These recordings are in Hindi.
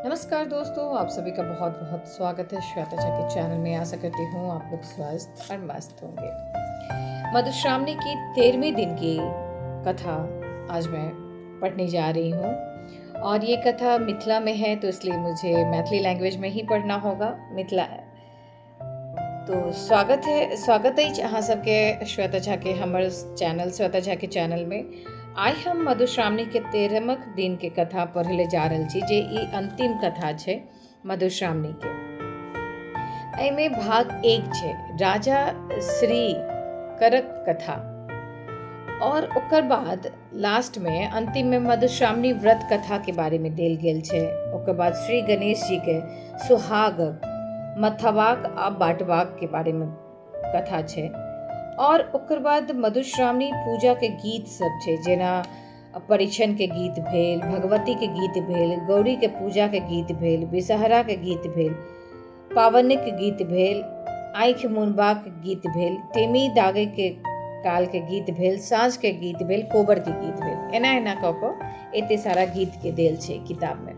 नमस्कार दोस्तों, आप सभी का बहुत बहुत स्वागत है श्वेता झा के चैनल में। आशा करती हूँ आप लोग स्वस्थ और मस्त होंगे। मधुश्रावणी की 13वें दिन की कथा आज मैं पढ़ने जा रही हूँ और ये कथा मिथिला में है, तो इसलिए मुझे मैथिली लैंग्वेज में ही पढ़ना होगा। मिथिला तो स्वागत है अहाँ सबके श्वेता झा के हमर चैनल श्वेता झा के चैनल में। आइ हम मधुश्रावणी के 13वें दिन के कथा पढ़ले जा रहल छी, जे ई अंतिम कथा छै मधुश्रावणी के। एहिमे भाग 1 छै राजा श्री करक कथा, और ओकर बाद लास्ट में अंतिम में मधुश्रावणी व्रत कथा के बारे में देल गेल छै। ओकर बाद श्री गणेश जी के सुहाग मथवाक आ बाँटवाक के बारे में कथा छै, और ओकर बाद मधुश्रावणी पूजा के गीत सब छै, जेना परिछन के गीत भेल, भगवती के गीत भेल, गौरी के पूजा के गीत भेल, विषहरा के गीत भेल, पावनी के गीत भेल, आँखि मुनबाक के गीत भेल, टेमी दागे के काल के गीत भेल, साँझ के गीत भेल, कोबर के गीत भेल। एना एना कऽ कऽ एते सारा गीत के देल छै किताब में।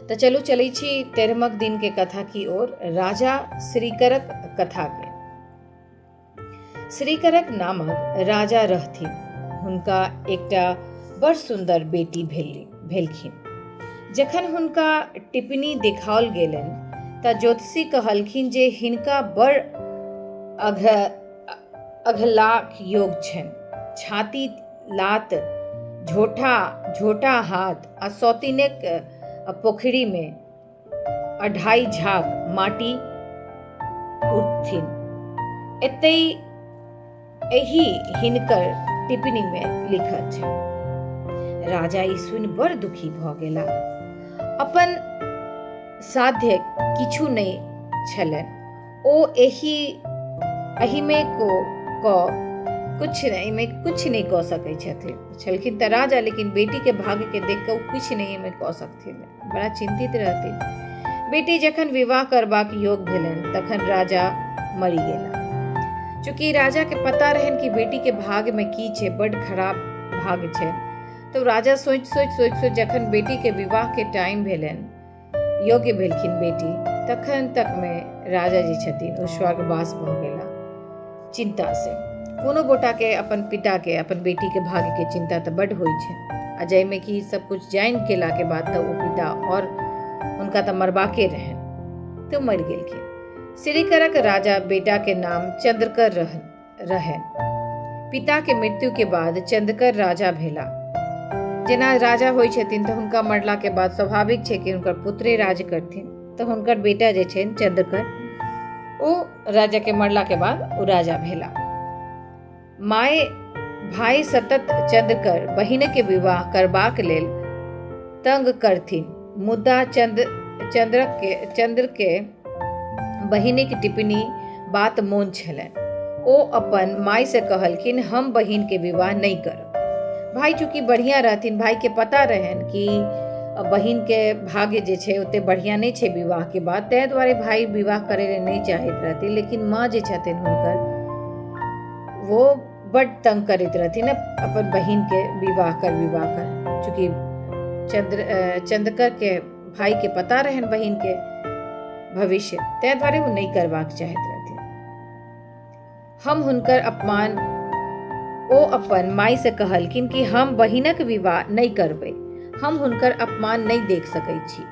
तो चलू चलै छी 13वें दिन के कथा की ओर। राजा श्रीकरक कथा के। श्रीकरक नामक राजा रहथिन। हुनका एकटा बड़ सुंदर बेटी भेलखिन। जखन हुनका टिप्पणी देखाओल गेलनि तऽ ज्योतिषी कहलखिन जे हिनका बड़ अघलाक योग छनि। छाती लात, झोटा हाथ आ सौतीनेक पोखरी में 2.5 झाग माटी उठथिन। एही हिनकर टिप्पणी में लिखल छै। राजा ई सुनि बड़ दुखी भऽ गेला। अपन साध्य किछु नहि छलनि। ओ एहिमे कुछ नहीं कऽ सकै छलखिन तऽ राजा, लेकिन बेटी के भाग्य के देख कऽ कुछ नहीं में कऽ सकथिन। बड़ा चिंतित रहथिन। बेटी जखन विवाह करबाक योग भेलनि तखन राजा मरि गेला। चूँकि राजा के पता रहन कि बेटी के भाग्य में की छै, बड़ खराब भाग्य छै, तो राजा सोच जखन बेटी के विवाह के टाइम भेलनि, योग्य भेलखिन बेटी, तखन तक में राजा जी छथिन ओ स्वर्गवास भऽ गेला। चिंता से कोनो गोटा के अपन पिता के, अपन बेटी के भाग्य के चिंता तो बड़ होइ छै, आ जाहिमे कि सब कुछ जान केला के बाद तो ओ पिता और उनका तो मरबाके रहन, तो मर गेलखिन। श्रीकरक राजा बेटा के नाम चंद्रकर रहन। पिता के मृत्यु के बाद चंद्रकर राजा भेला। जेना राजा होइ छथिन तऽ हुनका मरला के बाद स्वाभाविक छै कि हुनकर पुत्रे राज करथिन, तऽ हुनकर बेटा जे छै चंद्रकर, ओ राजा के मरला के बाद ओ राजा भेला। माय भाई सतत चंद्रकर बहिन के विवाह करबाक लेल तंग करथिन, मुदा चंद्र के बहिनी के टिप्पणी बात मोन छलनि। ओ अपन माय से कहलखिन, हम बहिन के विवाह नहीं करब। भाई चूंकि बढ़िया रहथिन, भाई के पता रहन कि बहिन के भाग्य जे छै ओते बढ़िया नहीं छै विवाह के बाद, तै द्वारे भाई विवाह करे ले नहीं चाहैत रहथिन। लेकिन माँ जे छथिन हुनकर, वो बड़ तंग करैत रहथिन अपन बहिन के विवाह कर। चूंकि चंद्रकर के भाई के पता रहन बहिन के भविष्य, तै द्वारे वो नहीं करबाक चाहैत रहथिन। ओ अपन माय से कहलखिन कि हम बहिनक विवाह नहीं करबै। हम हुनकर अपमान नहीं देख सकै छी।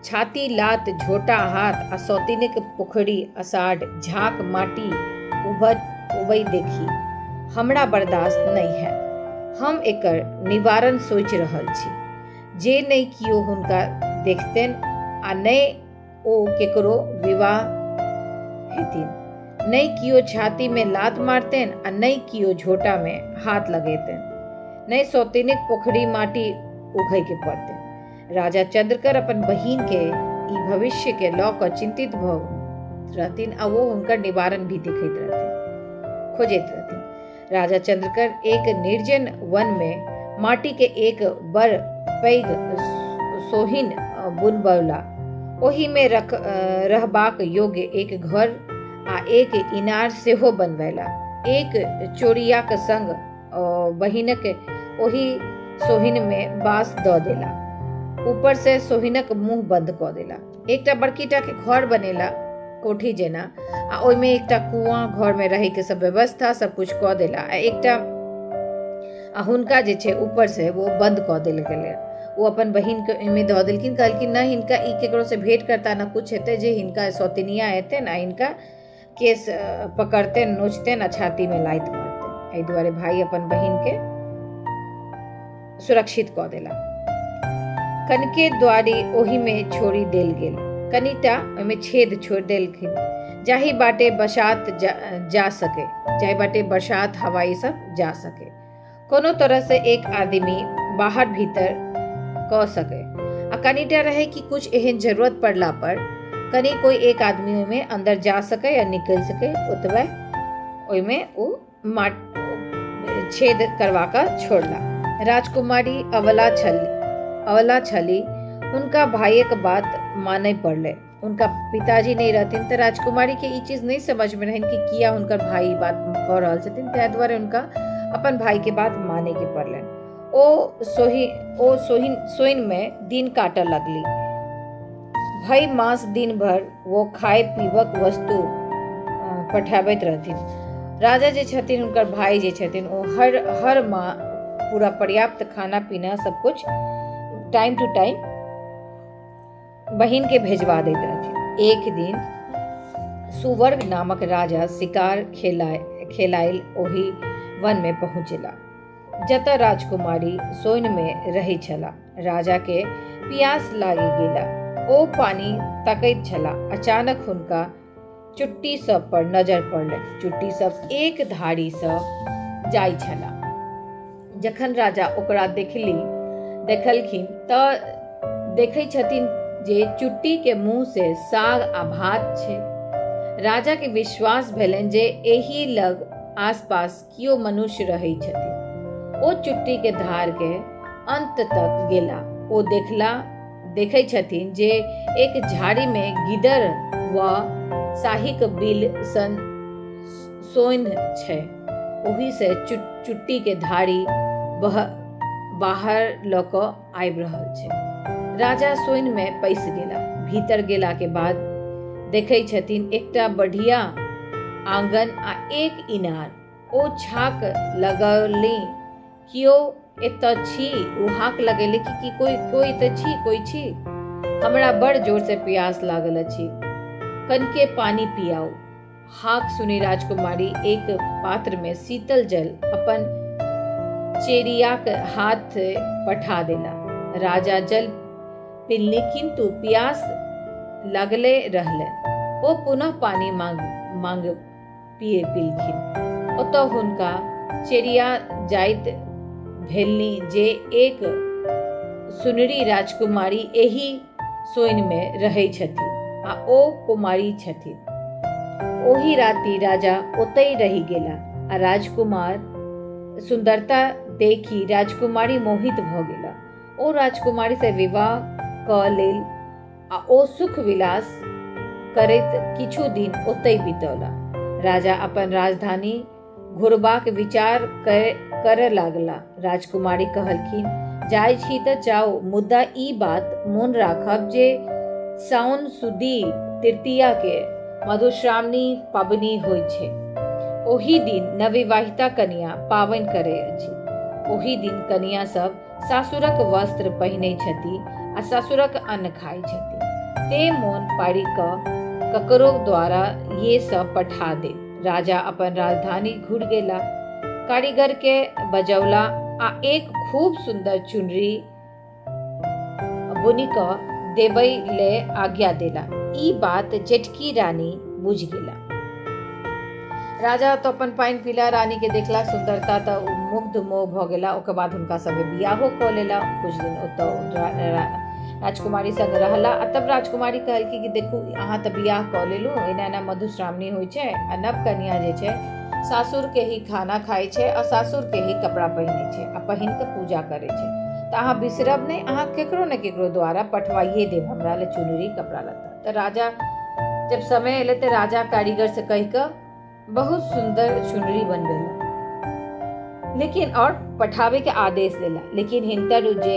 छाती लात, झोटा हाथ आ सौतीनेक पोखरी, अषाढ़ झाक माटी उबै देखी हमरा बर्दाश्त नहीं है। हम एकर निवारण सोच रहल छी। जे नहीं कियो हुनका देखतेन आ नहीं ओ केकरो विवाह हेतिन, नहीं कियो छाती में लात मारतेन आ नहीं कियो झोटा में हाथ लगेतेन, नहीं सौतीनेक पोखरी माटी उघै के पड़तेन। राजा चंद्रकर अपन बहिन के ई भविष्य के लऽ कऽ चिंतित भऽ रहथिन, आ वो हुनकर निवारण भी देखैत रहथिन, खोजैत रहथिन। राजा चंद्रकर एक निर्जन वन में माटी के एक बड़ पैघ सोहिन बुनबौला। ओही में रहबाक योग्य एक घर आ एक इनार सेहो बनबैला। एक चोरियाक संग बहिनक ओही सोहिन में बास दऽ देला। ऊपर से सोहिनक मुंह बंद कऽ देला। एकटा बड़कीटा के घर बनेला कोठी जेना, आ ओहिमे एकटा कुआं, घर में रहे के सब व्यवस्था सब कुछ कऽ देला। आ हुनका जे छै ऊपर से वो बंद कऽ देल गेलै। वो अपन बहिन के एहिमे दऽ देलखिन, कहलखिन न हिनका ई केकरो से भेंट करता न कुछ हेतै जे हिनका सौतनिया हेतै न हिनका केस पकड़ते नोचते न छाती में लाइत मारते। एहि दुआरे भाई अपन बहिन के सुरक्षित कऽ देला। कनके द्वारी ओही में छोड़ी देल गेल, कनिटा ओहिमे छेद छोड़ देलखिन जाहि बाटे बरसात जा सके, जाहि बाटे बरसात हवा ई सब जा सके, कोनो तरह से एक आदमी बाहर भीतर कऽ सके। आ कनिटा रहे कि कुछ एहन जरूरत पड़ला पर कनी कोई एक आदमी में अंदर जा सके या निकल सके, उतबे ओहिमे ओ छेद करवा कर छोड़ला। राजकुमारी अवला छली, उनका भाई के बात माने पड़ले। उनका पिताजी नहीं रहथिन तो राजकुमारी के ई चीज नहीं समझ में रहन कि किया उनकर भाई बात कह रहल छथिन, ताहि दुआरे उनका अपन भाई के बात माने के पड़लन। सोइन में दिन काटऽ लगली। भई मास दिन भर वो खाए पीबक वस्तु पठाबैत रहथिन। राजा जे छथिन उनकर भाई जे छथिन वो हर माह पूरा पर्याप्त खाना पीना सब कुछ टाइम टू टाइम बहिन के भेजवा देते रहथिन। एक दिन सुवर्ग नामक राजा शिकार खेलाइल ओही वन में पहुँचला जतऽ राजकुमारी सोइन में रही छला। राजा के प्यास लागी गेला, ओ पानी तकैत छला। अचानक हुनका चुट्टी सब पर नजर पड़लै। चुट्टी सब एक धारी सँ जाइ छला। जखन राजा ओकरा देखलखिन तऽ देखै छथिन जे चुट्टी के मुंह से साग आ भात छै। राजा के विश्वास भेलनि जे एही लग आसपास कियो मनुष्य रहै छथिन। ओ चुट्टी के धार के अंत तक गेला। ओ देखै छथिन जे एक झाड़ी में गिदर व शाहीक बिल सन सोइन छै। ओही से चुट्टी के धारी बाहर लऽ कऽ आबि रहल छै। राजा सोइन में पैस गेला। भीतर गेला के बाद देखै छथिन एकटा बढ़िया आंगन आ एक इनार। ओ छाक लगौली, कियो एतऽ छी? ओ हाक लगेले कि कोई एतऽ छी, कोई छी? हमरा बड़ जोर से प्यास लागल अछि, कनके पानी पियाओ। हाक सुनी राजकुमारी एक पात्र में शीतल जल अपन चेरियाक हाथ पठा देला। राजा जल पीलनि किंतु प्यास लगले रहले। ओ पुनः पानी मांग पीलखिन। ओतऽ हुनका चेरिया जाइत भेलनि जे एक सुनरी राजकुमारी एही सोइन में रहै छथिन आ ओ कुमारी छथिन। ओही राति राजा ओतै रहि गेला आ राजकुमार सुंदरता देखी राजकुमारी मोहित भ गेला। ओ राजकुमारी से विवाह कऽ लेल आ ओ सुख विलास करैत किछु दिन ओतै बितौला। राजा अपन राजधानी घुरबाक विचार करय लागला। राजकुमारी कहलखिन, जाइ छी तऽ जाओ, मुदा ई बात मोन राखब जे साउन सुदी तृतीया के मधुश्रावणी पाबनि होइ छै। ओही दिन नवविवाहिता कन्या पावनि करय अछि। ओही दिन कन्या सब सासुरक वस्त्र पहिनै छथि आ सासुरक अन्न खाइ छथि। ते मोन पाड़ि कऽ ककरो द्वारा ये सब पठा दे। राजा अपन राजधानी घुर गेला, कारीगर के बजौला आ एक खूब सुंदर चुनरी बुनि कऽ देबै ले आज्ञा देला। ई बात जेठकी रानी बुझ गेला। राजा तो अपन पानि पीला, रानी के देखला सुंदरता तऽ मुग्ध मोह भऽ गेला। ओकर बाद हुनका संगे बियाहो कऽ लेला। कुछ दिन ओतऽ राजकुमारी संग रहला। आ तब राजकुमारी कहलकी कि देखू अहाँ तऽ बियाह कऽ लेलू, एना एना मधुश्रावणी होइ छै आ नव कन्या जे छै सासुर के ही खाना खाइ छै आ सासुर के ही कपड़ा पहिनै छै आ पहिन के पूजा करै छै। तऽ अहाँ बिसरब नहीं, अहाँ केकरो ने केकरो द्वारा पठवाइए देब हमरा ले चुनरी कपड़ा लत्ता। तो राजा जब समय एले तो राजा कारीगर से कह कऽ बहुत सुंदर चुनरी बनबेला, लेकिन और पठावे के आदेश देला। लेकिन हिनकर जे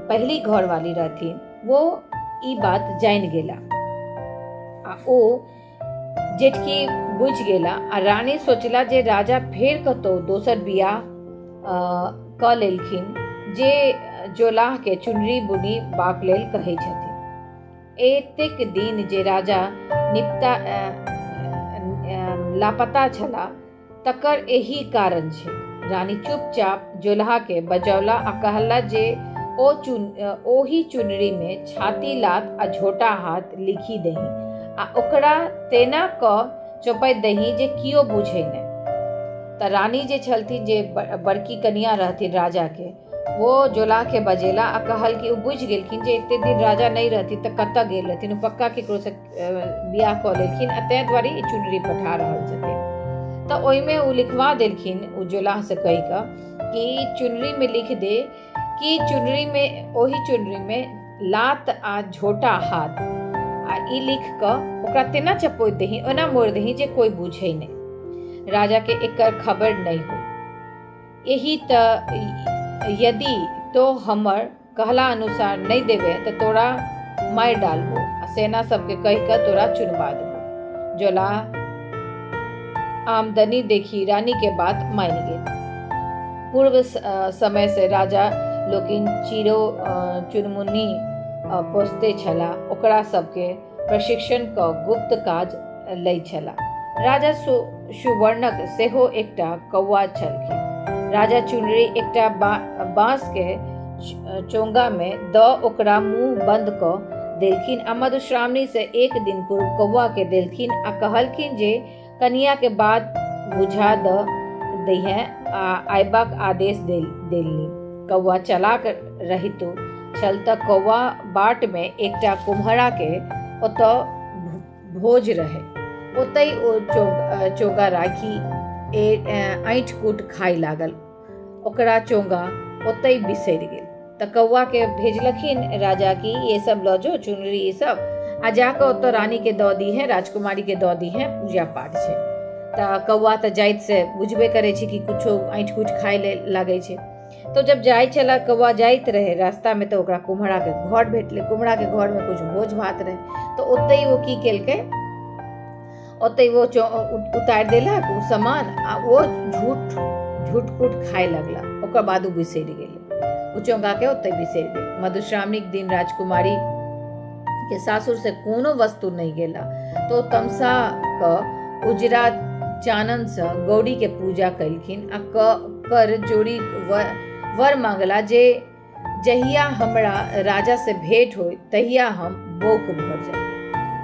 पहली घर वाली रहथिन वो ई बात जान गेला आ ओ जेठकी बुझ गेला आ रानी सोचला जे राजा फेर कतौ दोसर बियाह क लेलखिन जे जोलाह के चुनरी बुनी बाक लेल कहै छथिन। एतेक दिन जे राजा लापता छला तकर एही कारण छै। रानी चुपचाप जोलाह के बजौला आ कहला जे ओही चुनरी में छाती लात आ झोटा हाथ लिखी दही आ ओकरा तेना क चौपैत दही जे कियो बुझे नहीं। त रानी जे छलथिन जे बड़की कनिया रहथिन राजा के वो जोलाह के बजेला आ कहल कि बुझ गेलखिन जे एते दिन राजा नहीं रहती त कतऽ गेल रहथिन, ओ पक्का केकरो से बियाह क लेलखिन आ तैं दुआरे ई चुनरी पठा रहल छथिन। त ओहिमे उ लिखवा देलखिन उ जोलाह से कहि क कि चुनरी में लिख दे कि ओही चुनरी में लात आ झोटा हाथ आ ई लिख क ओकरा तेना चपोइत दही ओना मोड़ दही जे कोई बुझे नहीं, राजा के एकर खबर नहीं हो। यही त यदि तो हमर कहला अनुसार नहीं देवे तो तोरा मार डालबो आ सेना सबके कह कर तोरा चुनवा देबो। जोलाह आमदनी देखी रानी के बात मान गेल। पूर्व समय से राजा लोकिन चिरो चुनमुनी पोसते छला, ओकरा सबके प्रशिक्षण क गुप्त काज लै छला। राजा सुवर्णक सेहो एकटा कौआ छलखिन। राजा चुनरी एकटा बांस के चोंगा में द ओकरा मुंह बंद क देलखिन आ मधुश्रावणी से एक दिन पूर्व कौआ के देलखिन आ कहलखिन जे कनिया के बात बुझा दहिए आ आयबाक आदेश देलनि। कौआ चलाक रहितो छल त कौआ बाट में एकटा कुम्हरा के ओतऽ भोज रहे, ओतई ओ चोगा राखी ऐंठ कूट खाई लागल। ओकरा चोंगा ओतई बिसर गेल त कौआ के भेजलखिन राजा की ये सब ल जो चुनरी ये सब आ जाकर ओतऽ रानी के दऽ दी है, राजकुमारी के दऽ दी है, पूजा पाठ छै। त कौआ त जाइत से बुझबे करे छै कि कुछो ऐंठ कूट खाई ले लागे छै। तो जब जाय चला कौआ जाइत रहे रास्ता में तो ओकरा कुम्हरा के घर भेटले। कुम्हरा के घर में कुछ भोज भात रहे तो ओतई वो की केलकै, ओतई वो उतार देलक उ सामान आ वो झूठ कूट खाए लगला। ओकर बाद उ बिसर गेल, उ चौंगा के ओतई बिसर गेल। मधुश्रावणी के दिन राजकुमारी के सासुर से कोनो वस्तु नहीं गेला तो तमसा क उजरा चानन से गौरी के पूजा कैलखिन आ कर जोड़ी वर मांगला जे जहिया हमरा राजा से भेंट हो तहिया हम बोक भर जाए।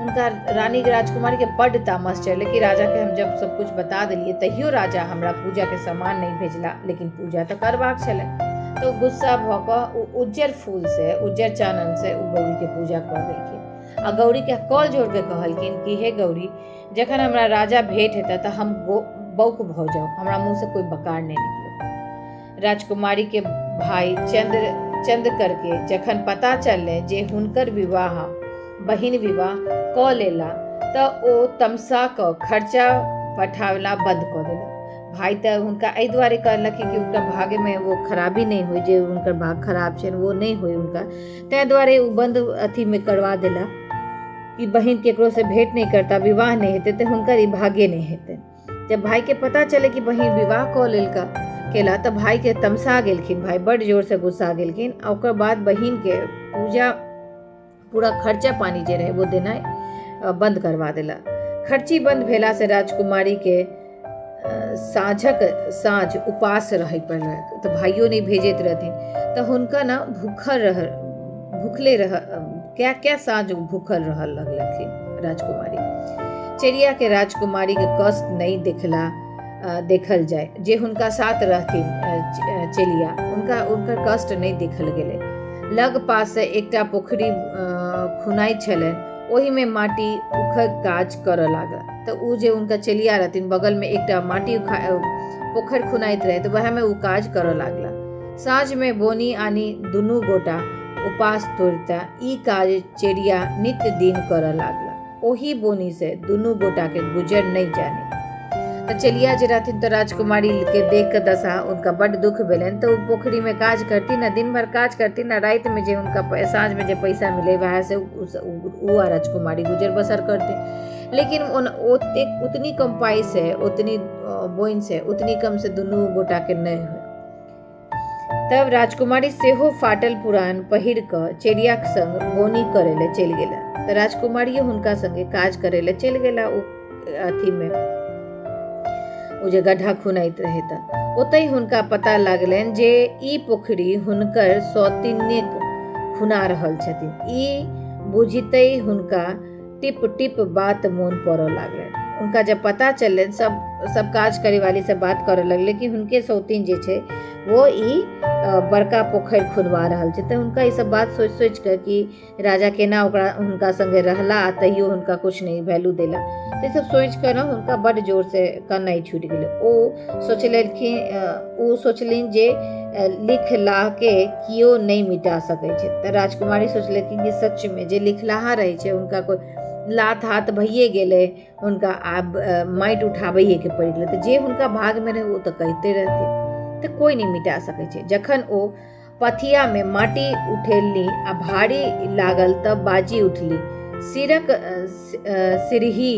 उनका रानी राजकुमारी के बड़ तामस चले कि राजा के हम जब सब कुछ बता दिलिए तहियो राजा हमरा पूजा के सामान नहीं भेजला, लेकिन पूजा तो करबाक छले। तो गुस्सा भ क उज्जर फूल से उज्जर चानन से उ गौरी के पूजा कर देलखिन आ गौरी के कल जोड़ के कहलखिन कि हे गौरी, जखन हमरा राजा भेंट हेता त हम बौक भ जाओ, हमरा मुंह से कोई बकार नहीं निकलो। राजकुमारी के भाई चंद करके जखन पता चलले जे हुनकर विवाह बहिन विवाह क लेला त ओ तमसा क खर्चा पठावला बंद क देला। भाई त हुनका एहि दुआरे कहलक कि उनका भाग्य में वो खराबी नहीं हुई, जे उनकर भाग खराब छै वो नहीं हुई उनका, तै दुआरे उ बंद अथी में करवा देला कि बहिन केकरो से भेंट नहीं करता, विवाह नहीं हेते तो हुनकर ई भाग्य नहीं हेते। जब भाई के पता चले कि बहिन विवाह क लेलका केला त भाई के तमसा गेलखिन, भाई बड़ जोर से गुस्सा गेलखिन। ओकर बाद बहिन के पूजा पूरा खर्चा पानी जे रहे वो देना बंद करवा देला। खर्ची बंद भेला से राजकुमारी के साँझ उपास रह पड़ल तो भाइयों नहीं भेजत रहथिन तो हुनका ना भूखले रह क्या साँझ भूखल रह लगलखिन। राजकुमारी चेरिया के राजकुमारी के कष्ट नहीं देखल जाए, जे हुनका साथ रहथिन चेलिया उनकर कष्ट नहीं देखल गेले। लग पास से एकटा पोखरी खुनाई छलन, ओही में माटी उखड़ काज कर लागा तो उ जे उनका चेलिया रहथिन बगल में एकटा माटी पोखर खुनाइत रहे तो वह में उ काज कर लागला। साँझ में बोनी आनी दुनू गोटा उपास तोड़ता ई काज चेरिया नित्य दिन कर लागला। ओही बोनी से दुनू गोटा के गुजर नहीं जाने। तो चलिया जे रहथिन तो राजकुमारी के देख के दशा उनका बड़ दुख भेलन। तो पोखरी में काज करती ना, दिन भर काज करती ना, रात में जे उनका साँझ में जे पैसा मिले वह से वो राजकुमारी गुजर बसर करते। लेकिन उतनी कम पाई से, उतनी बोइन से, उतनी कम से दुनू गोटा के नहीं हुए। तब राजकुमारी सेहो फाटल पुरान पहिर क चेरिया के संग बोनी करे ले चल गेला। तो राजकुमारी हुनका संगे काज करे ले चल गेला। अथी में ओ जे गड्ढा खुनाइत रहे त ओतई हुनका पता लागलन जे ई पोखरी हुनकर सौतिन्य खुना रहल छथिन। ई बुझिते हुनका टिप टिप बात मोन पड़ो लागलन। उनका जब पता चलन सब काज करे वाली से बात करे लगले कि हुनके सौतीन जे छे वो ई बड़का पोखर खुनवा रहल छे। तो उनका ये सब बात सोच सोच कर कि राजा केना ओकरा हुनका संगे रहला तैयो हुनका कुछ नहीं वैल्यू देला। तो सब सोच कर ना हुनका बड़ जोर से कन्नाई छूट गेले। ओ सोचलिन जे लिख ला के कियो नहीं मिटा सकै छे। तो राजकुमारी सोचलखिन कि सच में जे लिखलाहा रहे छे उनका कोई लात हाथ भइए गेले, उनका आब माइट उठाबैए के पड़ गेले। तो जे हुनका भाग में रहे वो तो कहते रहते, तो कोई नहीं मिटा सकै छे। जखन ओ पथिया में माटी उठेलनी आ भारी लागल तब बाजी उठली। सिरक सिरही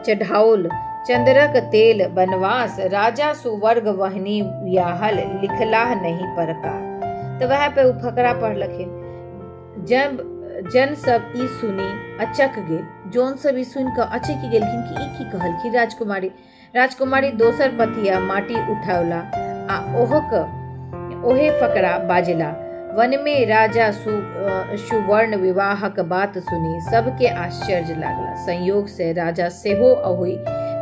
चढ़ाओल चंद्रक तेल बनवास राजा सुवर्ग वहनी व्याहल लिखलाह नहीं परकार। तो वह पे फकरा पढ़लखिन। जब जन सब ई सुनी अचक गेल। जोन सब ई सुन के अचक गेलखिन कि ई की कहलखिन राजकुमारी दोसर पथिया माटी उठावला आ ओहे फकरा बाजला। वन में राजा सुवर्ण विवाहक बात सुनी सबके आश्चर्य लागला। संयोग से राजा सेहो ओहि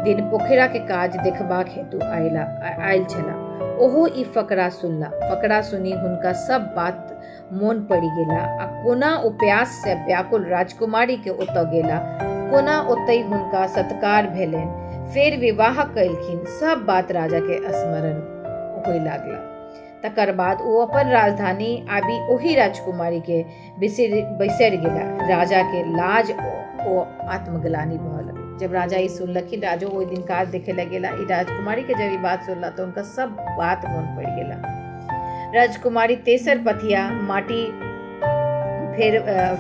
दिन पोखरा के काज देखबाक हेतु आयल छला। ओहो ई फकरा सुनला। फकरा सुनी हुनका सब बात मोन पड़ी गेला आ कोना ओ प्यास से व्याकुल राजकुमारी के ओतऽ गेला, कोना ओतई हुनका सत्कार भेलनि। फेर विवाह कयलखिन। सब बात राजा के स्मरण होय लागला। तकर बाद वो अपन राजधानी आबि ओही राजकुमारी के बिसरि गेला। राजा के लाज ओ आत्मग्लानि भऽ लगल। जब राजा ई सुनलखिन, राजो ओहि दिन काज देखे लगे गेला। ई राजकुमारी के जब ई बात सुनला तो उनका सब बात मोन पड़ गेला। राजकुमारी तेसर पथिया माटी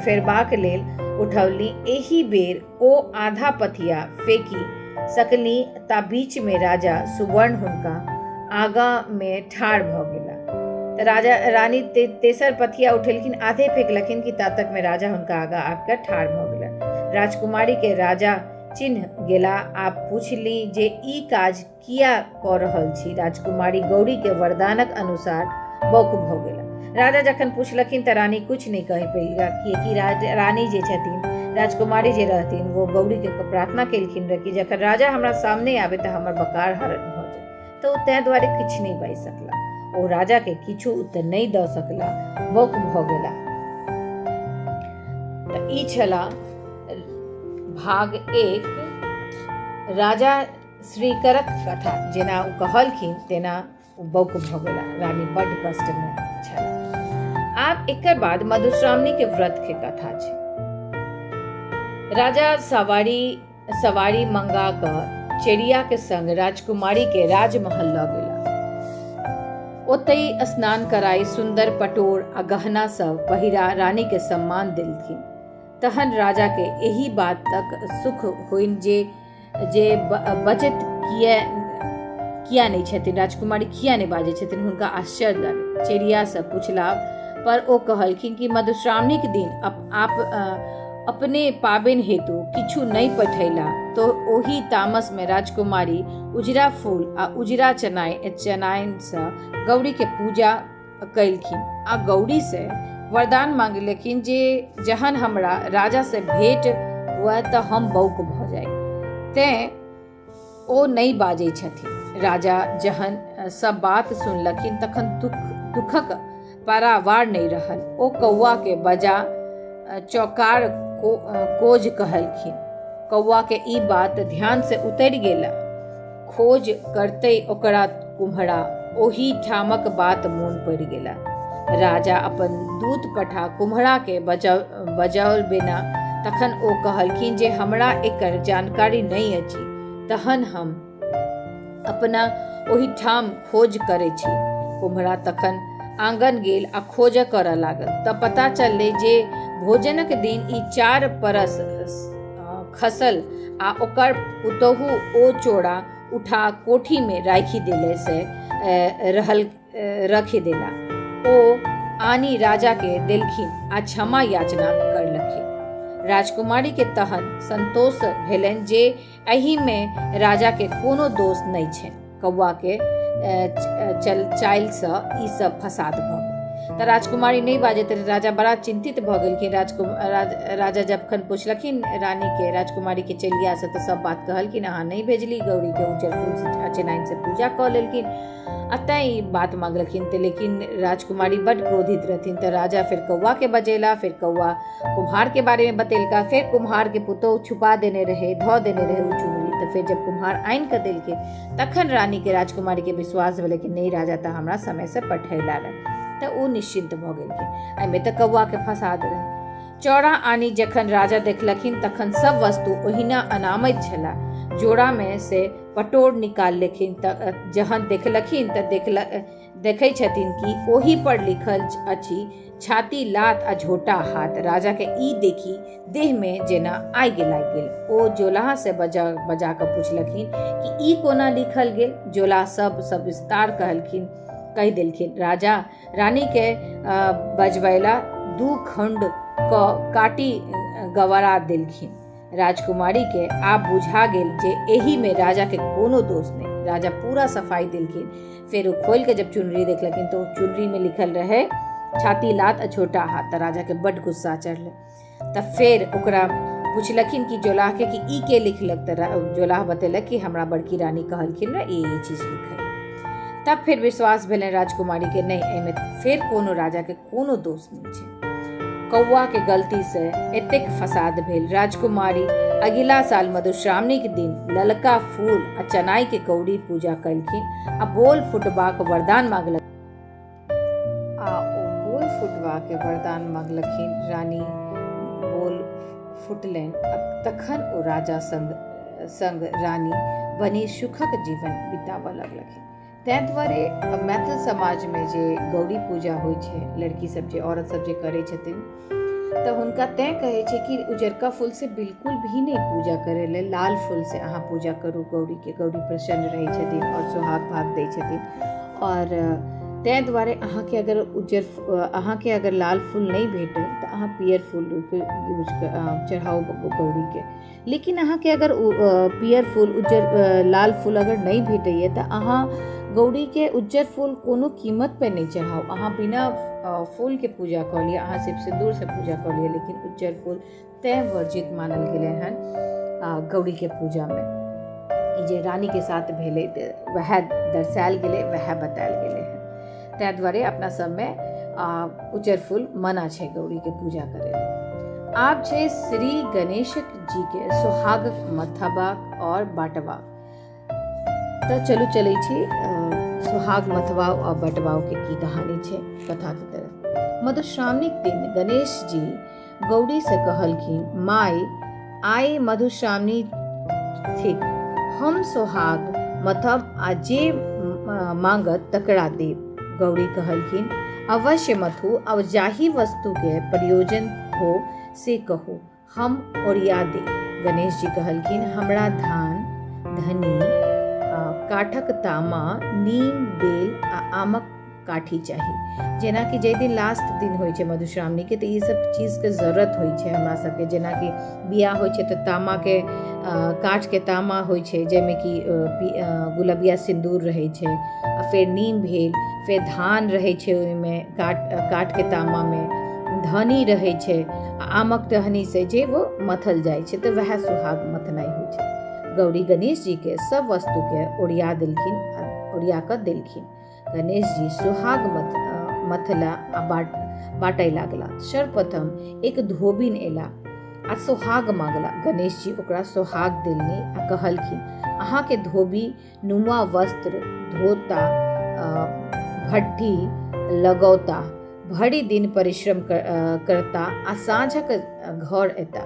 फेरबाक लेल उठौली। एही बेर ओ आधा पथिया फेंकी सकली ता बीच में राजा सुवर्ण हुनका आगा में ठाढ़ भ गेला। तो राजा रानी तेसर पथिया उठेलखिन, आधे फेंकलखिन कि ता तक में राजा हुनका आगा आकर ठाढ़ भ गेला। राजकुमारी के राजा चिन्ह गेला। आप पूछली जे ई काज किया क रहल छी। राजकुमारी गौरी के वरदानक अनुसार बौक भ गेला। राजा जखन पूछलखिन त रानी कुछ नहीं कह पैला कि रानी जे छथिन, राजकुमारी जे रहथिन वो गौरी के प्रार्थना केलखिन रहे कि जखन राजा हमरा सामने आवे त हमर बकार हरण भ जाए। तो तै द्वारे किछ नहीं बाजि सकला। ओ राजा के किछु उत्तर नहीं द सकला, बौक भ गेला। त ई छला भाग 1 राजा श्रीकरक कथा। जेना ओ कहलखिन तेना बौक भ गेला। रानी बड़ कष्ट में छल। आब एकर बाद मधुश्रावणी के व्रत के कथा छै। राजा सवारी मंगा क चेरिया के संग राजकुमारी के राजमहल ल गेला। ओतई स्नान कराई सुंदर पटोर आ गहना सब पहिरा रानी के सम्मान देलखिन। तहन राजा के यही बात तक सुख होइन जे बचत किया नहीं छथिन, राजकुमारी किया नहीं बाजे छथिन। हुनका आश्चर्य लागल। चेरिया से पूछला पर ओ कहलखिन कि मधुश्रावणी के दिन आप अपने पाबनि हेतु किछु नहीं पठैला तो ओही तामस में राजकुमारी उजरा फूल आ उजरा चनाइन से गौरी के पूजा कैलखिन आ गौरी से वरदान मांगलखिन जे जहन हमरा राजा से भेंट हुआ तो हम बौक भ जाए। तें ओ नहीं बाजै छथिन। राजा जहन सब बात सुनलखिन तखन दुखक पारावार नहीं रहल। ओ कौआ के बजा चौकार कोज कहलखिन। कौआ के ई बात ध्यान से उतरि गेला। खोज करते ओकरा कुम्हरा ओही ठामक बात मोन पड़ि गेला। राजा अपन दूत पठा कुम्हरा के बजाओल बिना तखन ओ कहलखिन जे हमरा एकर जानकारी नहीं अछि। तहन हम अपना ओही ठाम खोज करे छी। कुम्हरा तखन आंगन गेल आ खोज करऽ लागल तऽ पता चललै जे भोजनक दिन ई 4 परस खसल आ ओकर पुतोहू ओ चोरा उठा कोठी में राखी देले से रखी देला। ओ आनी राजा के देलखिन आ क्षमा याचना करलखिन। राजकुमारी के तहन संतोष भेलनि जे एहि में राजा के कोनो दोष नहीं छै। कौआ के चालि से ई सब फसाद भऽ गेल तऽ राजकुमारी नहीं बाजैत रही। राजा बड़ा चिंतित भऽ गेलखिन। राजा जखन पूछलखिन रानी के, राजकुमारी के चलिया से, तऽ सब बात कहलखिन। अहाँ नहीं भेजली, गौरी के उज्जर फूल से अचेनाइन से पूजा कऽ लेलखिन, अतः ई बात मांगलखिन। तऽ लेकिन राजकुमारी बड क्रोधित रहथिन। तऽ राजा फिर कौआ के बजेला, फिर कौआ कुम्हार के बारे में बतेलका, फिर कुम्हार के पुतोह छुपा देने रहे, धऽ देने रहे उ चुनरी। तऽ फिर जब कुम्हार आनि कऽ देलखिन तखन रानी के, राजकुमारी के विश्वास भेलै कि नहीं, राजा तऽ हमरा समय से पठैला रहे। तऽ ओ निश्चिंत भऽ गेलखिन। एहिमे तऽ कौआ के फसाद रहे। चौरा आनी जखन राजा देखलखिन तखन सब वस्तु ओहिना अनामैत छला। जोड़ा में से पटोर निकाल लेखिन तऽ जहन देखलखिन तऽ देखै छथिन कि ओही पर लिखल अछि छाती लात आ झोटा हाथ। राजा के ई देखी देह में जेना आगि लागि गेल। ओ जोलाह से बजा कऽ पूछलखिन कि ई कोना लिखल गेल। जोलाह सब विस्तार कहि देलखिन। राजा रानी के बजबैला 2 खंड क काटी गवारा देलखिन। राजकुमारी के आब बुझा गेल जे एही में राजा के कोनो दोष नहीं। राजा पूरा सफाई देलखिन। फिर वो खोल के जब चुनरी देखलखिन तो चुनरी में लिखल रहे छाती लात आ छोटा हाथ। तऽ राजा के बड गुस्सा चढ़ले। तब फिर ओकरा पूछलखिन कि जोलाह के कि ई के लिखलक। तऽ जोलाह बतेलक कि हमरा बड़की रानी कहलखिन रे ये चीज लिखै। तब फिर विश्वास भेलै राजकुमारी के, नहीं, एहिमे फिर कोनो राजा के कोनो दोष नहीं छै। कौआ के गलती से एतेक फसाद भेल। राजकुमारी अगिला साल मधुश्रावणी के दिन ललका फूल आ चनाई के कौड़ी पूजा कलखिन आ बोल फुटबाक वरदान मांगलखिन। रानी बोल फुटलनि। तखन ओ राजा संग रानी बनी सुखक जीवन बिताबऽ लगलखिन। तैं दुआरे मैथिल समाज में जे गौरी पूजा होइ छै, लड़की सब जे, औरत सब जे करै छथिन तऽ हुनका तैं कहै छै कि उजरका फूल से बिल्कुल भी नहीं पूजा करे ले, लाल फूल से अहाँ पूजा करू गौरी के। गौरी प्रसन्न रहै छथिन और सुहाग भाग दै छथिन। और तैं दुआरे अहाँ के अगर लाल फूल नहीं भेटल तऽ अहाँ पियर फूल यूज चढ़ाओ गौरी के। लेकिन अहाँ के अगर पियर फूल लाल फूल अगर नहीं भेटैए तऽ अहाँ गौरी के उज्जर फूल कोनो कीमत पे नहीं चढ़ाओ। अहाँ बिना फूल के पूजा कऽ लिअ, अहाँ सिर्फ सिंदूर से पूजा कऽ लिअ। लेकिन उज्जर फूल तैं वर्जित मानल गेलै हन गौरी के पूजा में। ई जे रानी के साथ भेलै वह दर्शायल गेलै, वह बतायल गेलै हन। तैं दुआरे अपना सब में उज्जर फूल मना छै गौरी के पूजा करे लेल। आब छै श्री गणेश जी के सुहागक मथबाक और बाँटबाक। तऽ चलू चलै छी सुहाग मथबाव और बटवाव के की कहानी छै कथा की तरफ। मधुश्रावणी के दिन गणेश जी गौरी से कहलखिन, माई आइ मधुश्रावणी थिक, हम सुहाग मथब आ जे मांगत तकरा देब। गौरी कहलखिन, अवश्य मथु, अब जाहि वस्तु के प्रयोजन हो से कहू, हम ओरिया दे। गणेश जी कहलखिन, हमरा धान, धनी, काठक तामा, नीम, बेल आ आमक काठी चाही। जेना कि जे दिन लास्ट दिन होइ छै मधुश्रावणी के, तऽ ई सब चीज के जरूरत होइ छै हमरा सबके। जेना कि बियाह होइ छै तऽ तामा के काठ के तामा होइ छै, जाहिमे कि गुलबिया सिंदूर रहै छै। आ फिर नीम भेल, फिर धान रहै छै ओहिमे काठ के तामा में, धनी रहै छै, आमक टहनी से जे वो मथल जाइ छै, तऽ वह सुहाग मथनाई होइ छै। गौरी गणेश जी के सब वस्तु के ओरिया कऽ देलखिन। गणेश जी सुहाग मथला आ बाँटै लागला। सर्वप्रथम एक धोबिन एला आ सुहाग मांगला। गणेश जी ओकरा सुहाग देलनि आ कहलखिन, अहाँ के धोबी नुमा वस्त्र धोता, भट्ठी लगौता, भरि दिन परिश्रम करता आ साँझक घर एता,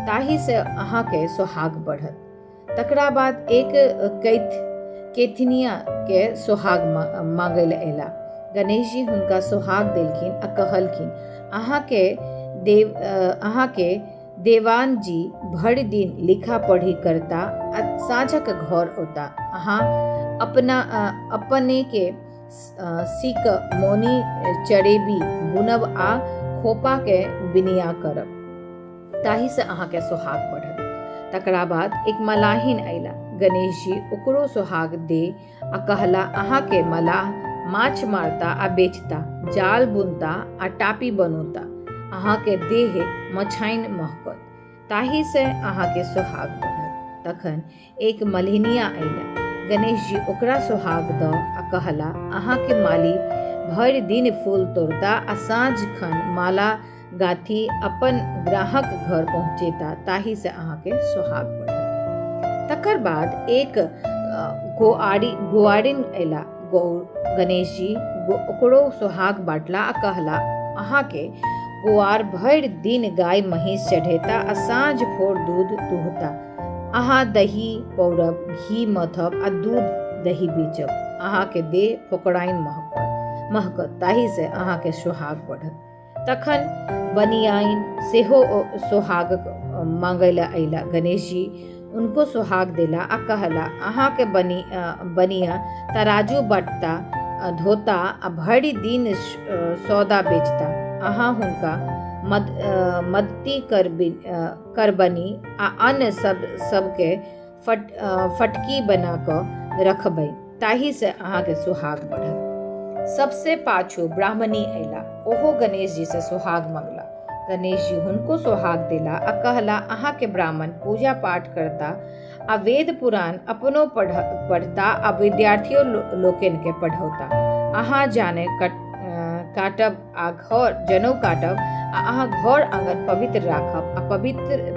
ताहि से अहाँ के सुहाग बढ़त। तकरा बाद एक केथिनिया के सोहाग मांगल अयला। गणेश जी हुनका सोहाग देलखिन आ कहलखिन, अहाँ के देवान जी भरि दिन लिखा पढ़ी करता आ साँझक घर औता। अहाँ अपने के सीक मोनी चढ़ेबी बुनब आ खोपा के बिनिया करब, ताहि से अहाँ के सोहाग बढ़त। तकरा बाद एक मलाहिन अयला। गणेश जी ओकरो सोहाग दे आ कहला, अहाँ के मलाह माछ मारता आ बेचता, जाल बुनता आ टापी बनौता, अहाँ के देह मछाइन महकत, ताहि से अहाँ के सोहाग बढ़त। तखन एक मल्हिनिया अयला। गणेश जी ओकरा सोहाग द आ कहला, अहाँ के माली भरि दिन फूल तोड़ता आ साँझ खन माला गाथी अपन ग्राहक घर पहुँचेता, ताहि से अहाँ के सोहाग बढ़त। तकर बाद एक गोआरिन अयला। गणेश जी ओकरो सोहाग बाटला आ कहला, अहाँ के गोआर भरि दिन गाय महींस चढ़ेता आ साँझ भोर दूध दुहता, अहाँ दही पौरब, घी मथब आ दूध दही बेचब, अहाँ के देह फोकराइन महकत, ताहि से अहाँ के सोहाग बढ़त। तखन बनियाइन सेहो सोहाग मांगल अयला। गणेश जी उनको सोहाग देला आ कहला, अहाँ के बनिया तराजू बटता धोता आ भरि दिन सौदा बेचता, अहाँ हुनका मदती करबनी आ अन्य सबके फटकी बना कऽ रखबै, ताहि से अहाँ के सोहाग बढ़त। सबसे पाछू ब्राह्मणी अयला। ओहो गणेश जी से सोहाग मंगला। गणेश जी हुनको सोहाग देला आ कहला, अहाँ के ब्राह्मण पूजा पाठ करता आ वेद पुराण अपनो पढ़ता आ विद्यार्थियों लोकन के पढ़ौता, अहाँ जाने काटब आ घर जनौ काटब आ अहाँ घर आंगन पवित्र राखब आ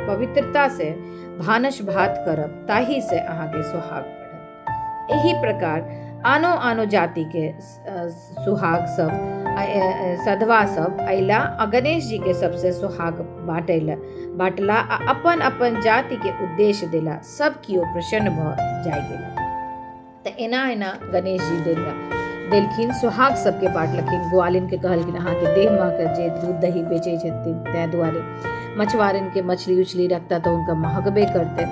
पवित्रता से भानस भात करब, ताहि से अहाँ के सोहाग बढ़त। एही प्रकार आनो जाति के सुहाग सब सधवा सब अयला आ गणेश जी के सबसे सोहाग बाटला आ अपन अपन जाति के उद्देश्य देला। सब कियो प्रसन्न भ जाय गेला। त एना गणेश जी देलखिन सोहाग सबके बांटलखिन। ग्वालिन के कहलखिन, अहाँ के देह महक जे दूध दही बेचे छथिन तै दुआरे। मछुआरन के मछली उछली रखता तो उनका महकबे करते।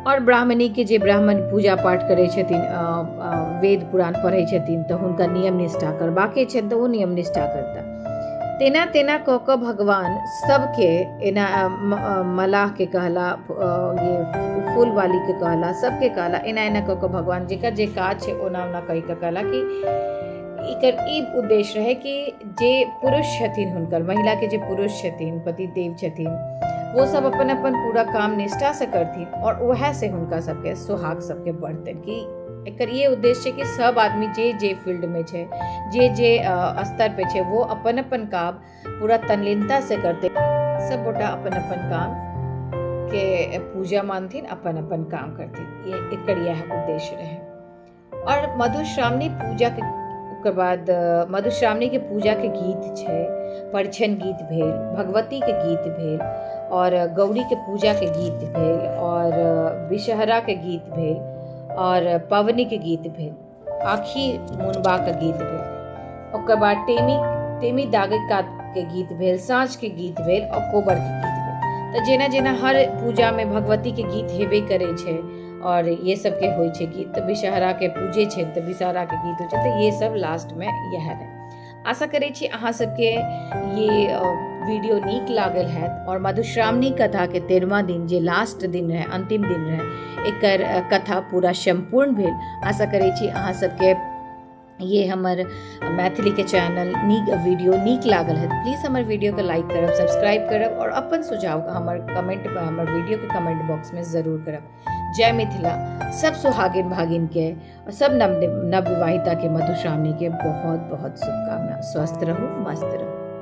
और ब्राह्मणी के जे ब्राह्मण पूजा पाठ करे छथिन, वेद पुराण पढ़े छथिन तो हुनका नियम निष्ठा करबाके छै तो वो नियम निष्ठा करता। तेना कऽ कऽ भगवान सबके एना मलाह के कहला, ये फूल वाली के कहला, सबके कहला, एना कऽ कऽ भगवान जेकर जे काज छै ओना कहि कऽ कहला कि एकर ई उद्देश्य रहे कि जे पुरुष छथिन हुनकर, महिला के जे पुरुष छथिन, पति देव छथिन, वो सब अपन अपन पूरा काम निष्ठा से करथिन और वह से हुनका सबके सोहाग सबके बढ़तन। कि एकर ये उद्देश्य है कि सब आदमी जे फील्ड में छे, जे स्तर पे छे, वो अपन अपन काम पूरा तल्लीनता से करते। सब गोटा अपन अपन काम के पूजा मानथिन, अपन अपन काम करथिन। ये एकर यह उद्देश्य रहे। और मधुश्रावणी पूजा के बाद मधुश्रावणी के पूजा के गीत छे, परिछन गीत भेल, भगवती के गीत भेल, और गौरी के पूजा के गीत भेल, और विषहरा के गीत भेल, और पवनी के गीत भेल, आखी मुनबा के गीत भेल, ओकर बाद टेमी दागिका के गीत भेल, साँझ के गीत भेल, और कोबर के गीत भेल। तो जेना हर पूजा में भगवती के गीत हेबे करे छे और ये सब के होय छे गीत। तो विषहरा के पूजे छे तो विषहरा के गीत होय छे। तो ये सब लास्ट में यह है। आशा करे छी अहाँ सबके ये वीडियो नीक लागल है। और मधुश्रावणी कथा के 13वां दिन जे लास्ट दिन रहे, अंतिम दिन रहे, एकर कथा पूरा संपूर्ण भेल। आशा करे छी अहाँ सबके ये हमर मैथिली के चैनल वीडियो नीक लागल है। प्लीज हमर वीडियो के लाइक करब, सब्सक्राइब करब, और अपन सुझाव का हमर वीडियो के कमेंट बॉक्स में जरूर करब। जय मिथिला। सब सुहागिन भागिन के और सब नवविवाहिता के मधुश्रावणी के बहुत बहुत शुभकामना। स्वस्थ रहो, मस्त रहो।